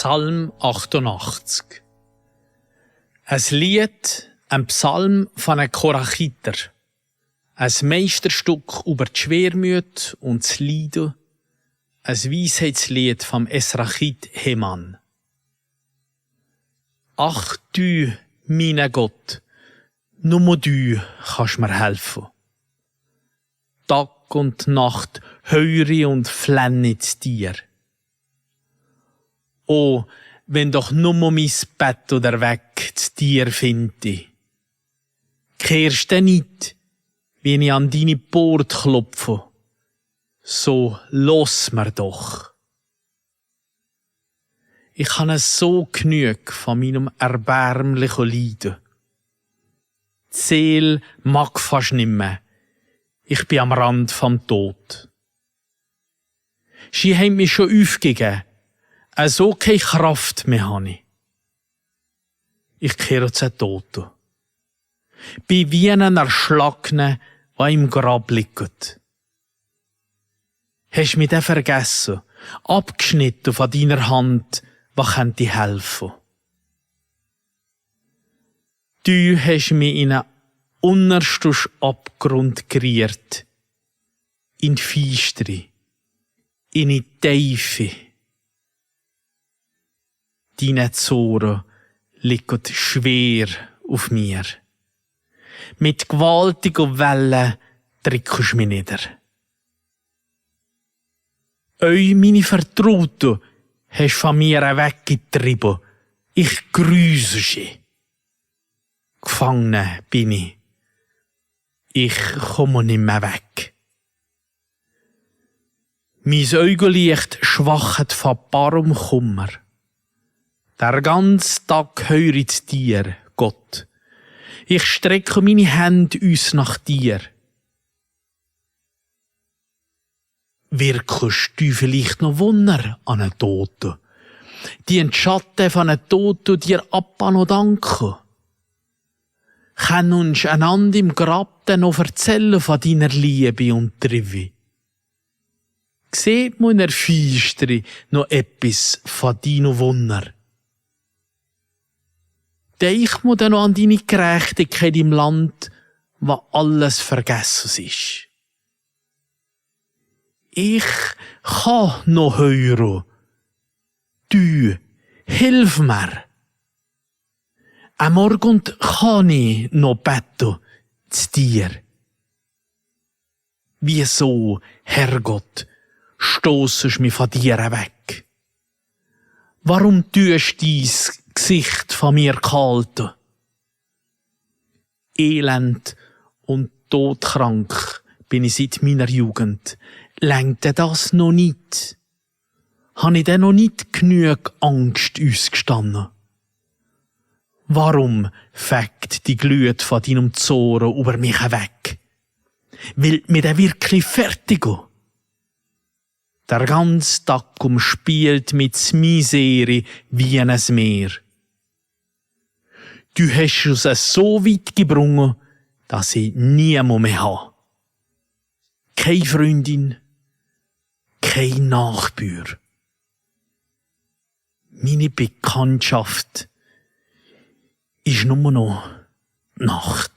Psalm 88. Ein Lied, ein Psalm von einem Korachiter. Ein Meisterstück über die Schwermut und das Leiden. Ein Weisheitslied vom Esrachit Heman. Ach du, mein Gott, nur du kannst mir helfen. Tag und Nacht höre und flenne zu dir. Oh, wenn doch nur mein Bett oder weg zu dir finde. Kehrst du nicht, wenn ich an deine Port klopfe, so los mir doch. Ich habe so genug von meinem erbärmlichen Leiden. Die Seele mag fast nicht mehr. Ich bin am Rand vom Tod. Sie haben mich schon aufgegeben. So keine Kraft mehr habe ich. Ich kehre zu den Toten. Bin wie ein Erschlagener, der im Grab liegt. Hast mich dann vergessen, abgeschnitten von deiner Hand, was könnte helfen? Du hast mich in einen untersten Abgrund geriert, in die Feistere, in die Tiefe. Deine Zoren liegen schwer auf mir. Mit gewaltigen Wellen drückst du mich nieder. Meine Vertrauten hast von mir weggetrieben. Ich grüße sie. Gefangen bin ich. Ich komme nicht mehr weg. Mein Augenlicht schwachet von barem Kummer. Der ganze Tag höre ich zu dir, Gott. Ich strecke meine Hände aus nach dir. Wirkst du vielleicht noch Wunder an einen Toten? Die Schatten von einem Toten dir ab noch danken? Können uns einander im Grab dann noch erzählen von deiner Liebe und Treue? Seht man in der Feistere noch etwas von deinen Wunder? Denk mir dann noch an deine Gerechtigkeit im Land, wo alles vergessen ist. Ich kann noch hören. Du, hilf mir. Am Morgen kann ich noch beten zu dir. Wieso, Herrgott, stossest mich von dir weg? Warum tust du dein Gesicht von mir gehalten? Elend und todkrank bin ich seit meiner Jugend. Längt das noch nicht? Habe ich denn noch nicht genug Angst ausgestanden? Warum fegt die Glut von deinem Zorn über mich weg? Will mir der wirklich fertigen? Der ganze Tag umspielt mit Misere wie ein Meer. Du hast es so weit gebrungen, dass ich niemand mehr habe. Keine Freundin, kein Nachbar. Meine Bekanntschaft ist nur noch Nacht.